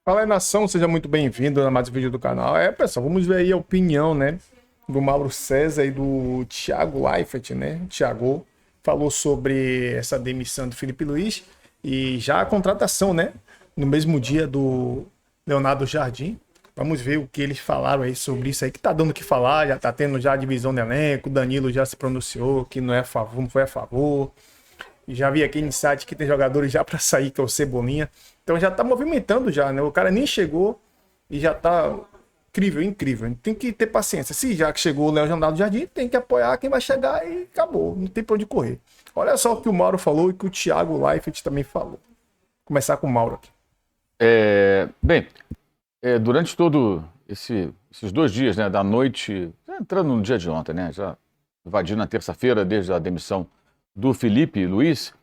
Fala aí, nação, seja muito bem-vindo a mais um vídeo do canal. Pessoal, vamos ver aí a opinião, né, do Mauro César e do Thiago Leifert, né? O Thiago falou sobre essa demissão do Felipe Luiz e já a contratação, né, no mesmo dia do Leonardo Jardim. Vamos ver o que eles falaram aí sobre isso aí, que tá dando o que falar, já tá tendo já a divisão de elenco, o Danilo já se pronunciou que não é a favor, não foi a favor. Já vi aqui no site que tem jogadores já para sair, que é o Cebolinha. Então já tá movimentando já, né? O cara nem chegou e já tá incrível, incrível. Tem que ter paciência. Se já que chegou o Leonardo Jardim, tem que apoiar quem vai chegar e acabou. Não tem pra onde correr. Olha só o que o Mauro falou e que o Thiago Leifert também falou. Vou começar com o Mauro aqui. Durante todo esses 2 dias, né, da noite, entrando no dia de ontem, né, já invadindo na terça-feira, desde a demissão do Felipe Luiz,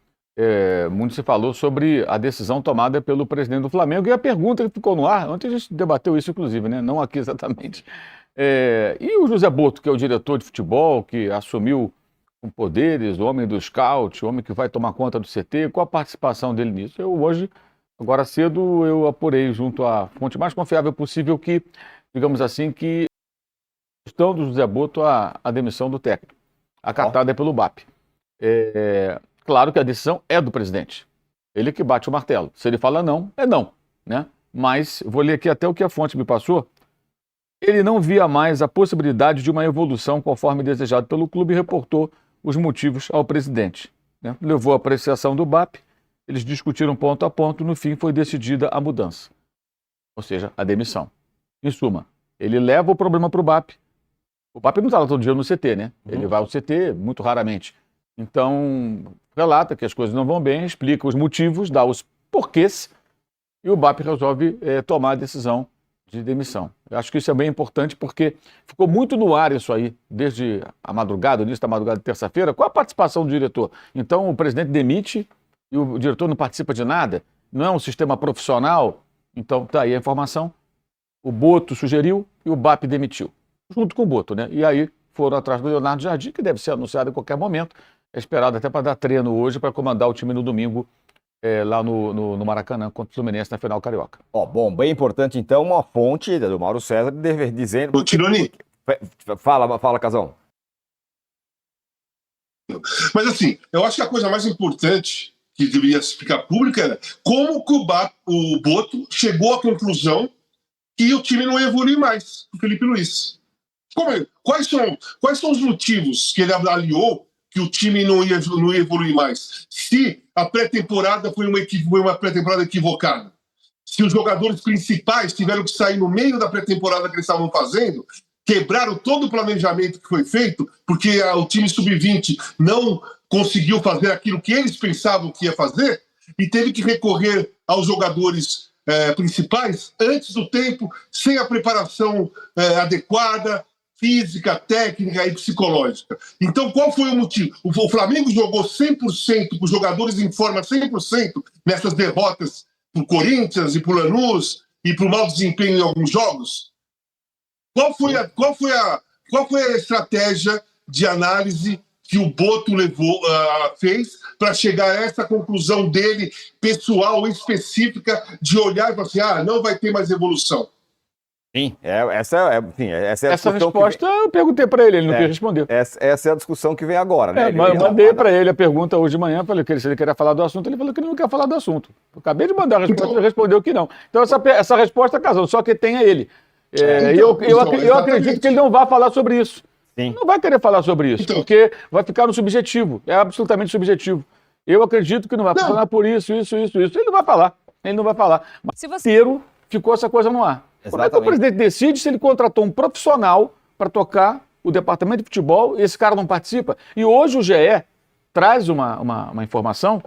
muito se falou sobre a decisão tomada pelo presidente do Flamengo e a pergunta que ficou no ar, ontem a gente debateu isso inclusive, né, não aqui exatamente, e o José Boto, que é o diretor de futebol, que assumiu com poderes, o homem do scout, o homem que vai tomar conta do CT, qual a participação dele nisso? Agora cedo, eu apurei junto à fonte mais confiável possível que, digamos assim, que estão do José Boto a demissão do técnico, acatada pelo BAP. Claro que a decisão é do presidente. Ele que bate o martelo. Se ele fala não, é não, né? Mas vou ler aqui até o que a fonte me passou. Ele não via mais a possibilidade de uma evolução conforme desejado pelo clube e reportou os motivos ao presidente, né? Levou a apreciação do BAP, eles discutiram ponto a ponto, no fim foi decidida a mudança, ou seja, a demissão. Em suma, ele leva o problema para o BAP. O BAP não está lá todo dia no CT, né? Ele vai ao CT muito raramente. Então, relata que as coisas não vão bem, explica os motivos, dá os porquês, e o BAP resolve tomar a decisão de demissão. Eu acho que isso é bem importante porque ficou muito no ar isso aí, desde a madrugada, o início da madrugada de terça-feira, com a participação do diretor. Então, o presidente demite e o diretor não participa de nada, não é um sistema profissional. Então, tá aí a informação. O Boto sugeriu e o BAP demitiu, junto com o Boto, né? E aí foram atrás do Leonardo Jardim, que deve ser anunciado em qualquer momento. É esperado até para dar treino hoje, para comandar o time no domingo, lá no Maracanã, contra o Fluminense na final carioca. Bom, bem importante então, uma fonte do Mauro César dizendo... Ô, Tironi. Fala, Casão. Mas assim, eu acho que a coisa mais importante que deveria ficar pública era como que o Boto chegou à conclusão que o time não ia evoluir mais, o Felipe Luiz. Quais são os motivos que ele avaliou que o time não ia evoluir mais? Se a pré-temporada foi uma pré-temporada equivocada, se os jogadores principais tiveram que sair no meio da pré-temporada que eles estavam fazendo, quebraram todo o planejamento que foi feito, porque o time sub-20 não conseguiu fazer aquilo que eles pensavam que ia fazer, e teve que recorrer aos jogadores principais antes do tempo, sem a preparação adequada, física, técnica e psicológica. Então, qual foi o motivo? O Flamengo jogou 100%, com os jogadores em forma 100% nessas derrotas para o Corinthians e para o Lanús e para o mau desempenho em alguns jogos? Qual foi a estratégia de análise que o Boto fez para chegar a essa conclusão dele, pessoal, específica, de olhar e falar assim, não vai ter mais evolução? Sim, essa é a Essa resposta eu perguntei para ele não quis responder. Essa é a discussão que vem agora, né? Mandei para ele a pergunta hoje de manhã, falei que se ele queria falar do assunto, ele falou que ele não quer falar do assunto. Eu acabei de mandar a resposta, ele respondeu que não. Então essa resposta, Casão, só que tem a ele. Eu acredito que ele não vai falar sobre isso. Sim. Não vai querer falar sobre isso, porque vai ficar no subjetivo, é absolutamente subjetivo. Eu acredito que não vai falar por isso. Ele não vai falar. Mas inteiro ficou essa coisa no ar. Exatamente. Como é que o presidente decide se ele contratou um profissional para tocar o departamento de futebol e esse cara não participa? E hoje o GE traz uma informação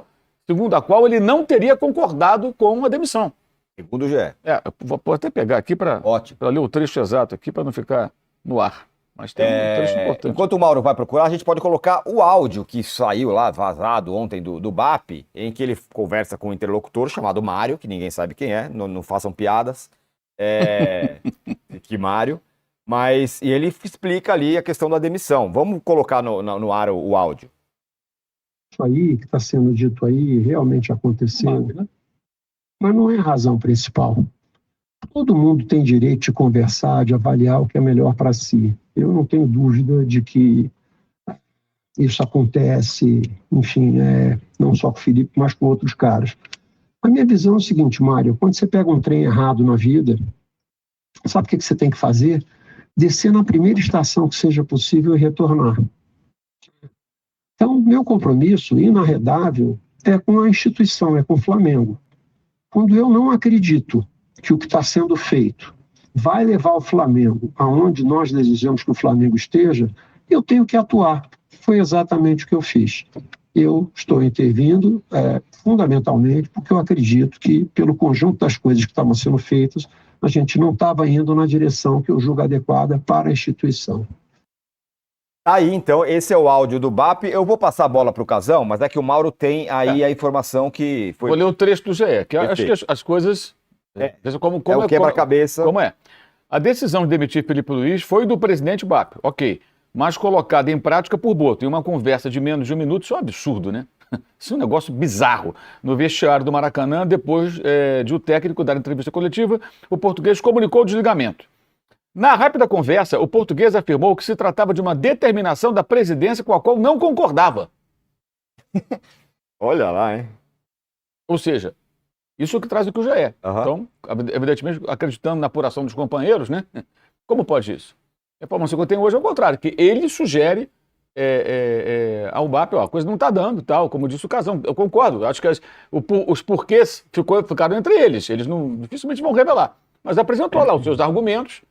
segundo a qual ele não teria concordado com a demissão. Segundo o GE. Eu vou até pegar aqui para ler o trecho exato aqui, para não ficar no ar. Mas tem um trecho importante. Enquanto o Mauro vai procurar, a gente pode colocar o áudio que saiu lá, vazado ontem do BAP, em que ele conversa com um interlocutor chamado Mário, que ninguém sabe quem é, não façam piadas. Que Mário. E ele explica ali a questão da demissão. Vamos colocar no ar o áudio. Isso aí que está sendo dito aí realmente aconteceu, né? Mas não é a razão principal. todo mundo tem direito de conversar, de avaliar o que é melhor para si. Eu não tenho dúvida de que isso acontece, enfim, não só com o Felipe, mas com outros caras. A minha visão é o seguinte, Mário, quando você pega um trem errado na vida, sabe o que você tem que fazer? Descer na primeira estação que seja possível e retornar. Então, meu compromisso inarredável é com a instituição, é com o Flamengo. Quando eu não acredito que o que está sendo feito vai levar o Flamengo aonde nós desejamos que o Flamengo esteja, eu tenho que atuar. Foi exatamente o que eu fiz. Eu estou intervindo fundamentalmente porque eu acredito que, pelo conjunto das coisas que estavam sendo feitas, a gente não estava indo na direção que eu julgo adequada para a instituição. Aí, então, esse é o áudio do BAP. Eu vou passar a bola para o Casão, mas é que o Mauro tem aí a informação que foi... Vou ler o trecho do GE, que eu acho que as coisas... Veja como é o quebra-cabeça. Como é. A decisão de demitir Felipe Luiz foi do presidente BAP, ok, mas colocada em prática por Boto. Em uma conversa de menos de um minuto, isso é um absurdo, né? Isso é um negócio bizarro. No vestiário do Maracanã, depois de o técnico dar entrevista coletiva, o português comunicou o desligamento. Na rápida conversa, o português afirmou que se tratava de uma determinação da presidência com a qual não concordava. Olha lá, hein? Ou seja, isso que traz o que o GE. Então, evidentemente, acreditando na apuração dos companheiros, né? Como pode isso? A informação que eu tenho hoje é o contrário, que ele sugere ao BAP, a coisa não está dando, tal, como disse o Casão. Eu concordo, acho que os porquês ficaram entre eles, eles dificilmente vão revelar. Mas apresentou lá os seus argumentos,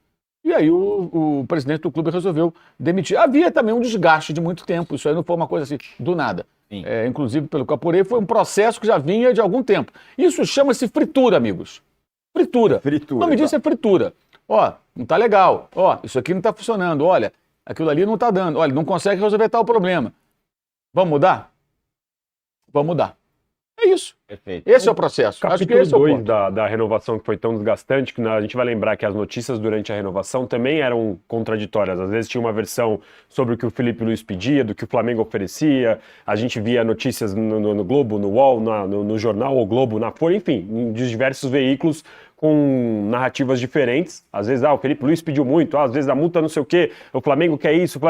e aí o presidente do clube resolveu demitir. Havia também um desgaste de muito tempo, isso aí não foi uma coisa assim, do nada. Inclusive, pelo que eu apurei, foi um processo que já vinha de algum tempo. Isso chama-se fritura, amigos. Fritura. O nome disso é fritura. Ó, não tá legal. Ó, isso aqui não tá funcionando. Olha, aquilo ali não tá dando. Olha, não consegue resolver tal problema. Vamos mudar? Vamos mudar. É isso. Perfeito. Esse é o processo. Acho que Capítulo esse é o 2 ponto. da renovação, que foi tão desgastante, que a gente vai lembrar que as notícias durante a renovação também eram contraditórias. Às vezes tinha uma versão sobre o que o Felipe Luiz pedia, do que o Flamengo oferecia. A gente via notícias no Globo, no UOL, no jornal O Globo, na Folha, enfim, de diversos veículos com narrativas diferentes. Às vezes, o Felipe Luiz pediu muito, às vezes a multa não sei o quê, o Flamengo quer isso,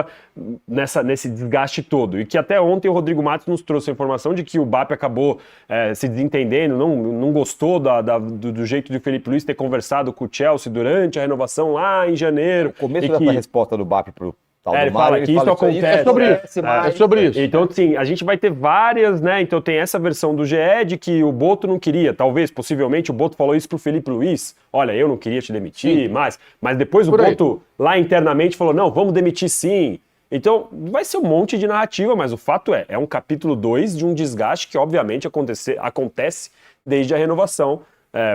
nesse desgaste todo. E que até ontem o Rodrigo Matos nos trouxe a informação de que o BAP acabou se desentendendo, não gostou do jeito de o Felipe Luiz ter conversado com o Chelsea durante a renovação lá em janeiro. O começo dessa resposta do BAP pro tal do ele Mário, fala que isso acontece. É sobre isso. Então, sim, a gente vai ter várias, né? Então tem essa versão do GE de que o Boto não queria, talvez, possivelmente, o Boto falou isso pro Felipe Luiz. Olha, eu não queria te demitir, mas depois o Boto lá internamente falou, não, vamos demitir sim. Então, vai ser um monte de narrativa, mas o fato é um capítulo 2 de um desgaste que, obviamente, acontece desde a renovação,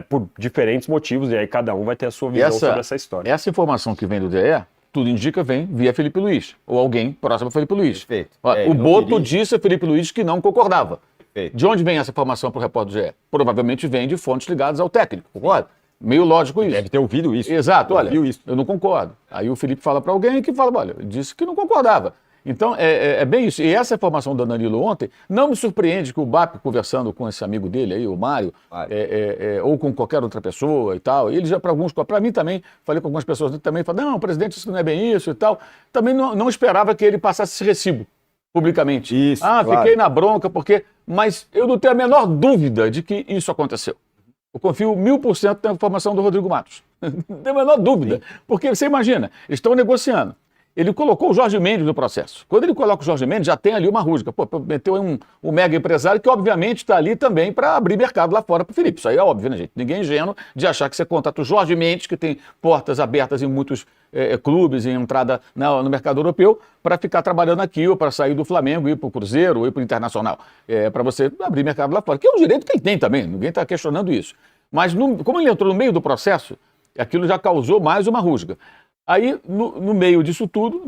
por diferentes motivos, e aí cada um vai ter a sua visão sobre essa história. Essa informação que vem do DE, tudo indica, vem via Felipe Luiz, ou alguém próximo a Felipe Luiz. Perfeito. O Boto disse a Felipe Luiz que não concordava. Perfeito. De onde vem essa informação para o repórter do GE? Provavelmente vem de fontes ligadas ao técnico, concorda? Meio lógico isso. Deve ter ouvido isso. Exato, olha, isso. eu não concordo. Aí o Felipe fala para alguém que fala, olha, disse que não concordava. Então, é bem isso. E essa informação da Danilo ontem, não me surpreende que o BAP, conversando com esse amigo dele aí, o Mário, ou com qualquer outra pessoa e tal, ele já para mim também, falei com algumas pessoas também, falei, não, presidente, isso não é bem isso e tal. Também não esperava que ele passasse esse recibo publicamente. Isso, claro. Fiquei na bronca, mas eu não tenho a menor dúvida de que isso aconteceu. Eu confio 1000% na informação do Rodrigo Matos. Não tenho a menor dúvida. Sim. Porque você imagina, eles estão negociando. Ele colocou o Jorge Mendes no processo. Quando ele coloca o Jorge Mendes, já tem ali uma rusga. Meteu um mega empresário que, obviamente, está ali também para abrir mercado lá fora para o Felipe. Isso aí é óbvio, né, gente? Ninguém é ingênuo de achar que você contrata o Jorge Mendes, que tem portas abertas em muitos clubes, em entrada no mercado europeu, para ficar trabalhando aqui, ou para sair do Flamengo, ir para o Cruzeiro, ou ir para o Internacional. Para você abrir mercado lá fora. Que é um direito que ele tem também, ninguém está questionando isso. Mas, como ele entrou no meio do processo, aquilo já causou mais uma rusga. Aí, no meio disso tudo,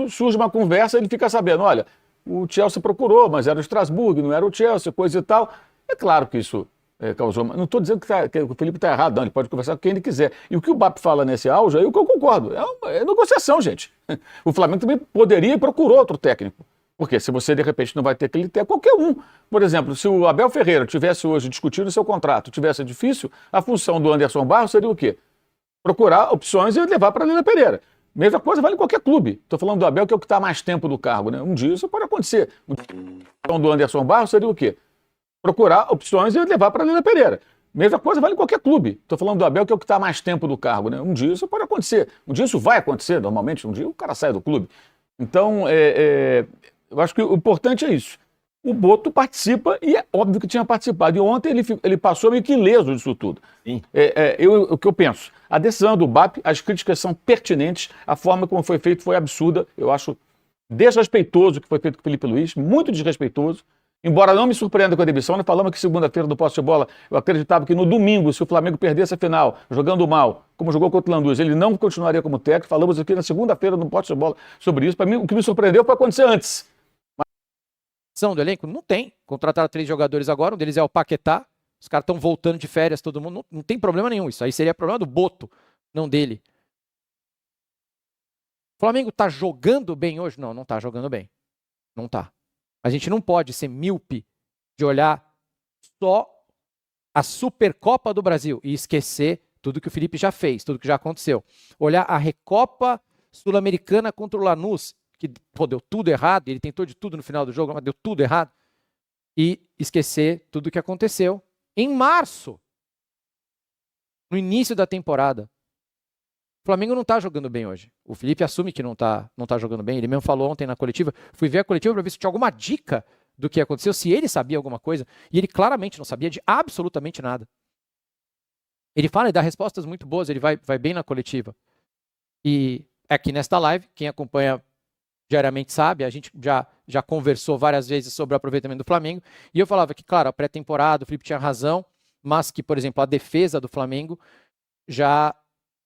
surge uma conversa, ele fica sabendo, olha, o Chelsea procurou, mas era o Strasbourg, não era o Chelsea, coisa e tal. É claro que isso causou... Não estou dizendo que o Felipe está errado, não, ele pode conversar com quem ele quiser. E o que o BAP fala nesse áudio, aí o que eu concordo, é negociação, gente. O Flamengo também poderia e procurou outro técnico. Porque se você, de repente, não vai ter aquele técnico, qualquer um. Por exemplo, se o Abel Ferreira tivesse hoje discutindo o seu contrato, tivesse difícil, a função do Anderson Barros seria o quê? procurar opções e levar para a Leila Pereira. Mesma coisa vale em qualquer clube. Estou falando do Abel, que é o que está mais tempo do cargo, né? Um dia isso pode acontecer. Então, do Anderson Barros seria o quê? Procurar opções e levar para a Leila Pereira. Mesma coisa vale em qualquer clube. Estou falando do Abel, que é o que está mais tempo do cargo, né? Um dia isso pode acontecer. Um dia isso vai acontecer, normalmente. Um dia o cara sai do clube. Então, eu acho que o importante é isso. O Boto participa e é óbvio que tinha participado. E ontem ele passou meio que ileso disso tudo. Sim. O que eu penso? A decisão do BAP, as críticas são pertinentes, a forma como foi feito foi absurda. Eu acho desrespeitoso o que foi feito com o Felipe Luiz, muito desrespeitoso. Embora não me surpreenda com a demissão, nós falamos que segunda-feira do posse de bola, eu acreditava que no domingo, se o Flamengo perdesse a final, jogando mal, como jogou contra o Lanús, ele não continuaria como técnico. Falamos aqui na segunda-feira no posse de bola sobre isso. Para mim, o que me surpreendeu foi acontecer antes. Do elenco? Não tem. Contrataram 3 jogadores agora, um deles é o Paquetá. Os caras estão voltando de férias, todo mundo. Não tem problema nenhum. Isso aí seria problema do Boto, não dele. O Flamengo tá jogando bem hoje? Não, não tá jogando bem. Não tá. A gente não pode ser míope de olhar só a Supercopa do Brasil e esquecer tudo que o Felipe já fez, tudo que já aconteceu. Olhar a Recopa Sul-Americana contra o Lanús, que deu tudo errado, ele tentou de tudo no final do jogo, mas deu tudo errado, e esquecer tudo que aconteceu em março, no início da temporada. O Flamengo não está jogando bem hoje. O Felipe assume que não está jogando bem. Ele mesmo falou ontem na coletiva. Fui ver a coletiva para ver se tinha alguma dica do que aconteceu, se ele sabia alguma coisa. E ele claramente não sabia de absolutamente nada. Ele fala e dá respostas muito boas. Ele vai bem na coletiva. E aqui nesta live, quem acompanha diariamente sabe, a gente já conversou várias vezes sobre o aproveitamento do Flamengo. E eu falava que, claro, a pré-temporada, o Felipe tinha razão, mas que, por exemplo, a defesa do Flamengo já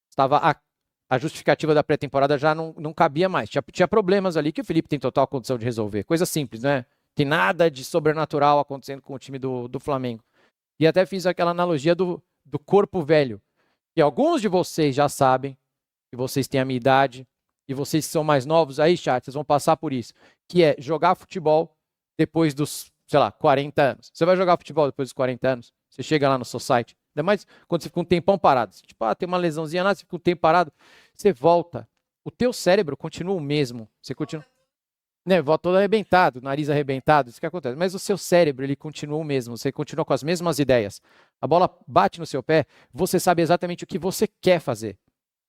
estava... A justificativa da pré-temporada já não cabia mais. Tinha problemas ali que o Felipe tem total condição de resolver. Coisa simples, né? Tem nada de sobrenatural acontecendo com o time do Flamengo. E até fiz aquela analogia do corpo velho. Que alguns de vocês já sabem, que vocês têm a minha idade, e vocês que são mais novos, aí, chat, vocês vão passar por isso. Que é jogar futebol depois dos, 40 anos. Você vai jogar futebol depois dos 40 anos? Você chega lá no society. Ainda mais quando você fica um tempão parado. Tipo, tem uma lesãozinha lá, você fica um tempo parado. Você volta. O teu cérebro continua o mesmo. Você continua... Né, volta todo arrebentado, nariz arrebentado, isso que acontece. Mas o seu cérebro, ele continua o mesmo. Você continua com as mesmas ideias. A bola bate no seu pé, você sabe exatamente o que você quer fazer.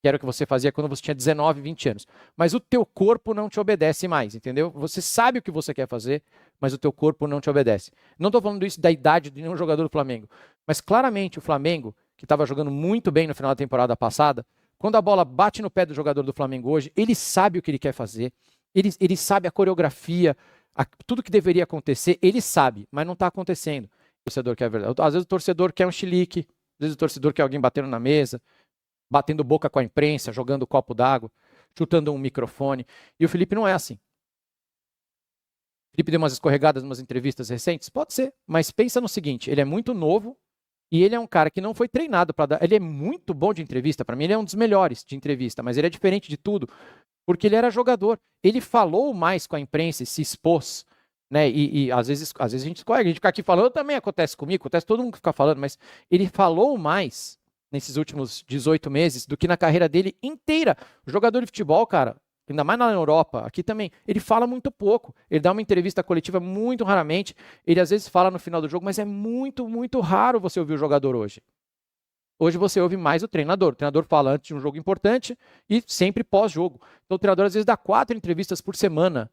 Que era o que você fazia quando você tinha 19, 20 anos. Mas o teu corpo não te obedece mais, entendeu? Você sabe o que você quer fazer, mas o teu corpo não te obedece. Não estou falando isso da idade de nenhum jogador do Flamengo. Mas claramente o Flamengo, que estava jogando muito bem no final da temporada passada, quando a bola bate no pé do jogador do Flamengo hoje, ele sabe o que ele quer fazer, ele sabe a coreografia, tudo que deveria acontecer, ele sabe, mas não está acontecendo. O torcedor quer a verdade. Às vezes o torcedor quer um chilique, às vezes o torcedor quer alguém batendo na mesa, batendo boca com a imprensa, jogando copo d'água, chutando um microfone. E o Felipe não é assim. O Felipe deu umas escorregadas em umas entrevistas recentes? Pode ser, mas pensa no seguinte, ele é muito novo e ele é um cara que não foi treinado para dar... Ele é muito bom de entrevista, para mim ele é um dos melhores de entrevista, mas ele é diferente de tudo, porque ele era jogador. Ele falou mais com a imprensa e se expôs, né? E às vezes a gente escorrega, a gente fica aqui falando, também acontece comigo, acontece todo mundo que fica falando, mas ele falou mais nesses últimos 18 meses do que na carreira dele inteira. O jogador de futebol, cara, ainda mais na Europa, aqui também, ele fala muito pouco. Ele dá uma entrevista coletiva muito raramente. Ele às vezes fala no final do jogo, mas é muito, muito raro você ouvir o jogador hoje. Hoje você ouve mais o treinador. O treinador fala antes de um jogo importante e sempre pós-jogo. Então o treinador às vezes dá 4 entrevistas por semana.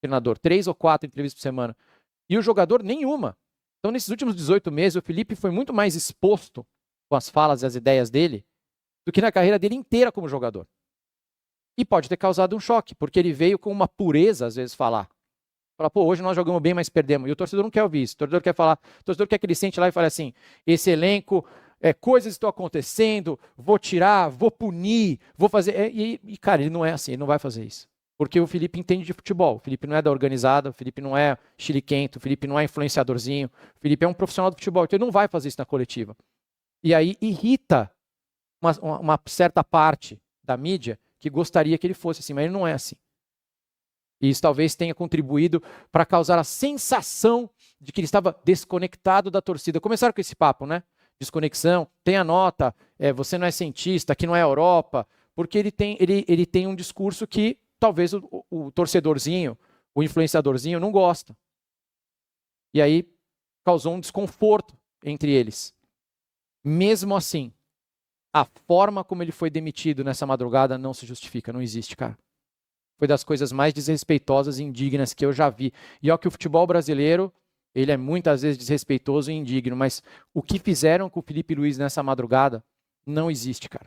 Treinador, 3 ou 4 entrevistas por semana. E o jogador, nenhuma. Então nesses últimos 18 meses, o Felipe foi muito mais exposto com as falas e as ideias dele, do que na carreira dele inteira como jogador. E pode ter causado um choque, porque ele veio com uma pureza, às vezes, falar. Fala, pô, hoje nós jogamos bem, mas perdemos. E o torcedor não quer ouvir isso. O torcedor quer falar, o torcedor quer que ele sente lá e fale assim, esse elenco, coisas estão acontecendo, vou tirar, vou punir, vou fazer... cara, ele não é assim, ele não vai fazer isso. Porque o Felipe entende de futebol. O Felipe não é da organizada, o Felipe não é chiliquento, o Felipe não é influenciadorzinho, o Felipe é um profissional do futebol, então ele não vai fazer isso na coletiva. E aí irrita uma certa parte da mídia que gostaria que ele fosse assim, mas ele não é assim. E isso talvez tenha contribuído para causar a sensação de que ele estava desconectado da torcida. Começaram com esse papo, né? desconexão, tem a nota, você não é cientista, aqui não é Europa, porque ele tem um discurso que talvez o torcedorzinho, o influenciadorzinho não gosta. E aí causou um desconforto entre eles. Mesmo assim, a forma como ele foi demitido nessa madrugada não se justifica, não existe, cara. Foi das coisas mais desrespeitosas e indignas que eu já vi. E ó que o futebol brasileiro, ele é muitas vezes desrespeitoso e indigno, mas o que fizeram com o Felipe Luiz nessa madrugada não existe, cara.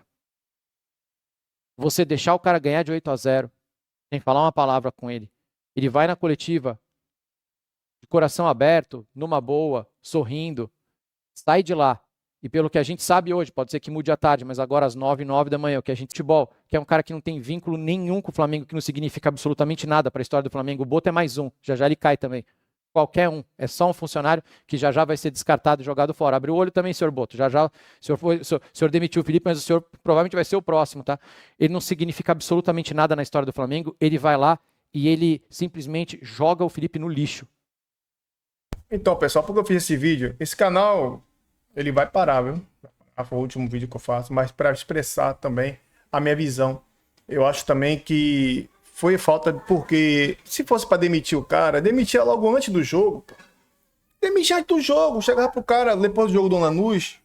Você deixar o cara ganhar de 8-0, sem falar uma palavra com ele, ele vai na coletiva, de coração aberto, numa boa, sorrindo, sai de lá. E pelo que a gente sabe hoje, pode ser que mude à tarde, mas agora às 9h09 da manhã, o que a gente futebol, que é um cara que não tem vínculo nenhum com o Flamengo, que não significa absolutamente nada para a história do Flamengo. O Boto é mais um, já ele cai também. Qualquer um, é só um funcionário que já vai ser descartado e jogado fora. Abre o olho também, senhor Boto. O senhor demitiu o Felipe, mas o senhor provavelmente vai ser o próximo, tá? Ele não significa absolutamente nada na história do Flamengo. Ele vai lá e ele simplesmente joga o Felipe no lixo. Então, pessoal, por que eu fiz esse vídeo? Esse canal, ele vai parar, viu? Foi o último vídeo que eu faço, mas para expressar também a minha visão. Eu acho também que foi falta, porque se fosse para demitir o cara, demitia logo antes do jogo. Pô. Demitia antes do jogo, chegava pro cara depois do jogo do Lanús,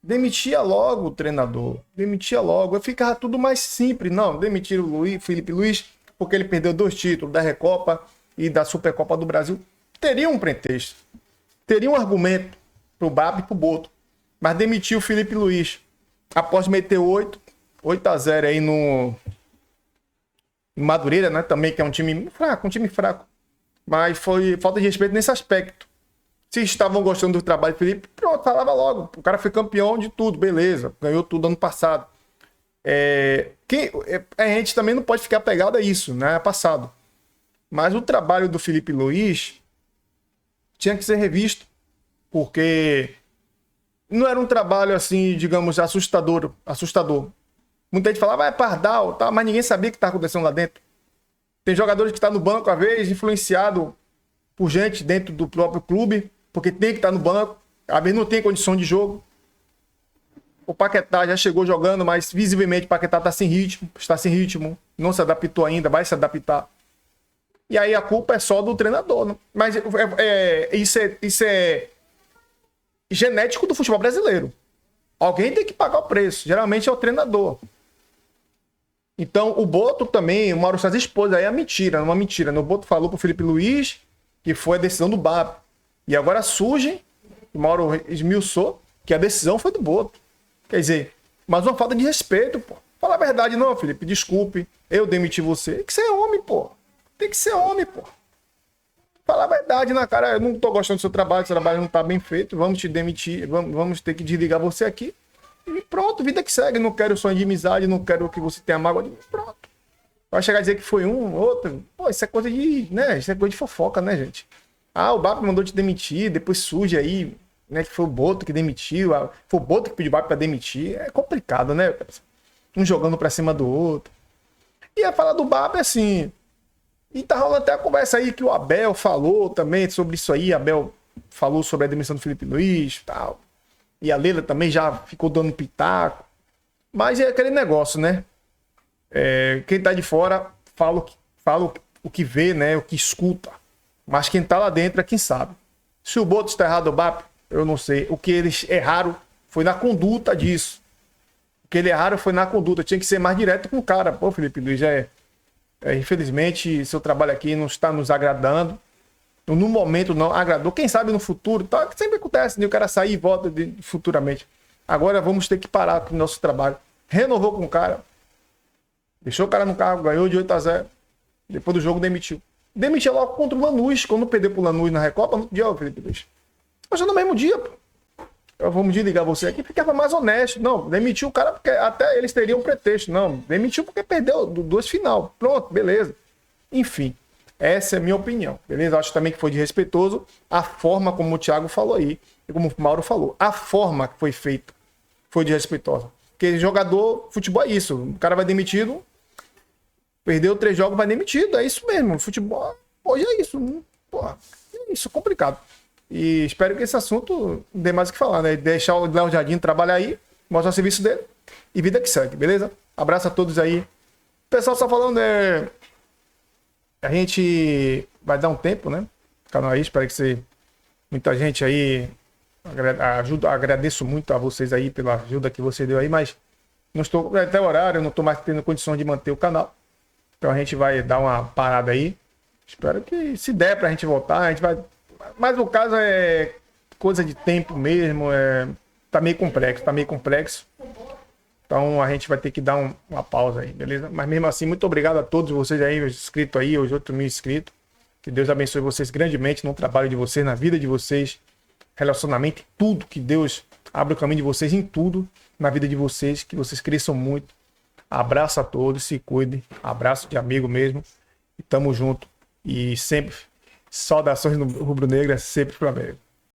demitia logo o treinador, demitia logo, ficava tudo mais simples. Não, demitiram o Felipe Luiz porque ele perdeu 2 títulos da Recopa e da Supercopa do Brasil. Teria um pretexto, teria um argumento pro BAP e pro Boto, mas demitiu o Felipe Luiz após meter 8-0 aí no Madureira, né? Também que é um time fraco, mas foi falta de respeito nesse aspecto. Se estavam gostando do trabalho do Felipe, pronto, falava logo. O cara foi campeão de tudo, beleza, ganhou tudo ano passado. A gente também não pode ficar pegado a isso, né? Passado. Mas o trabalho do Felipe Luiz tinha que ser revisto, porque não era um trabalho assim, digamos, assustador. Muita gente falava, é Pardal, tá? Mas ninguém sabia o que estava acontecendo lá dentro. Tem jogadores que estão no banco, às vezes, influenciado por gente dentro do próprio clube, porque tem que estar no banco, às vezes não tem condição de jogo. O Paquetá já chegou jogando, mas visivelmente o Paquetá está sem ritmo, não se adaptou ainda, vai se adaptar. E aí a culpa é só do treinador. Né? Mas isso é genético do futebol brasileiro. Alguém tem que pagar o preço. Geralmente é o treinador. Então o Boto também, o Mauro César expôs aí a mentira. Uma mentira. O Boto falou pro Felipe Luiz que foi a decisão do BAP. E agora surge, o Mauro esmiuçou, que a decisão foi do Boto. Quer dizer, mas uma falta de respeito, pô. Fala a verdade, não, Felipe. Desculpe, eu demiti você. Tem que ser homem, pô. Tem que ser homem, pô. Falar a verdade na cara. Eu não tô gostando do seu trabalho não tá bem feito. Vamos te demitir, vamos ter que desligar você aqui. E pronto, vida que segue. Não quero sonho de amizade, não quero que você tenha mágoa de mim. Pronto. Vai chegar a dizer que foi um, outro. Pô, isso é coisa de, né? Isso é coisa de fofoca, né, gente? Ah, o BAP mandou te demitir, depois surge aí, né, que foi o Boto que demitiu. Foi o Boto que pediu o BAP pra demitir. É complicado, né? Um jogando pra cima do outro. E a falar do BAP assim. E tá rolando até a conversa aí que o Abel falou também sobre isso aí. Abel falou sobre a demissão do Felipe Luiz e tal. E a Leila também já ficou dando pitaco. Mas é aquele negócio, né? Quem tá de fora fala o que vê, né? O que escuta. Mas quem tá lá dentro é quem sabe. Se o Boto está errado, o BAP, eu não sei. O que eles erraram foi na conduta disso. O que eles erraram foi na conduta. Tinha que ser mais direto com o cara. Pô, Felipe Luiz, infelizmente, seu trabalho aqui não está nos agradando. No momento não agradou. Quem sabe no futuro, tá? Sempre acontece, né? O cara sair e volta futuramente. Agora vamos ter que parar com o nosso trabalho. Renovou com o cara. Deixou o cara no carro, ganhou de 8-0. Depois do jogo demitiu. Demitiu logo contra o Lanús. Quando perdeu pro Lanús na Recopa, no dia, Felipe Luiz. Mas no mesmo dia, pô. Vamos desligar você aqui, ficava mais honesto. Não, demitiu o cara porque até eles teriam um pretexto. Não, demitiu porque perdeu 2 final. Pronto, beleza. Enfim, essa é a minha opinião. Beleza? Acho também que foi desrespeitoso a forma como o Thiago falou aí, e como o Mauro falou. A forma que foi feita foi desrespeitosa. Porque jogador, futebol é isso. O cara vai demitido, perdeu 3 jogos, vai demitido. É isso mesmo. Futebol hoje é isso. Porra, é isso, complicado. E espero que esse assunto não dê mais o que falar, né? Deixar o Léo Jardim trabalhar aí, mostrar o serviço dele e vida que segue, beleza? Abraço a todos aí. O pessoal só falando, a gente vai dar um tempo, né? Canal aí, espero que você. Muita gente aí. Agradeço muito a vocês aí pela ajuda que você deu aí, mas não estou até o horário, não estou mais tendo condições de manter o canal. Então a gente vai dar uma parada aí. Espero que se der pra gente voltar, a gente vai. Mas o caso é coisa de tempo mesmo, tá meio complexo. Então a gente vai ter que dar uma pausa aí, beleza? Mas mesmo assim, muito obrigado a todos vocês aí, os inscritos aí, os outros 1.000 inscritos. Que Deus abençoe vocês grandemente no trabalho de vocês, na vida de vocês, relacionamento, tudo. Que Deus abra o caminho de vocês em tudo, na vida de vocês, que vocês cresçam muito. Abraço a todos, se cuidem. Abraço de amigo mesmo. E tamo junto. E sempre, saudações no Rubro Negra, sempre Flamengo.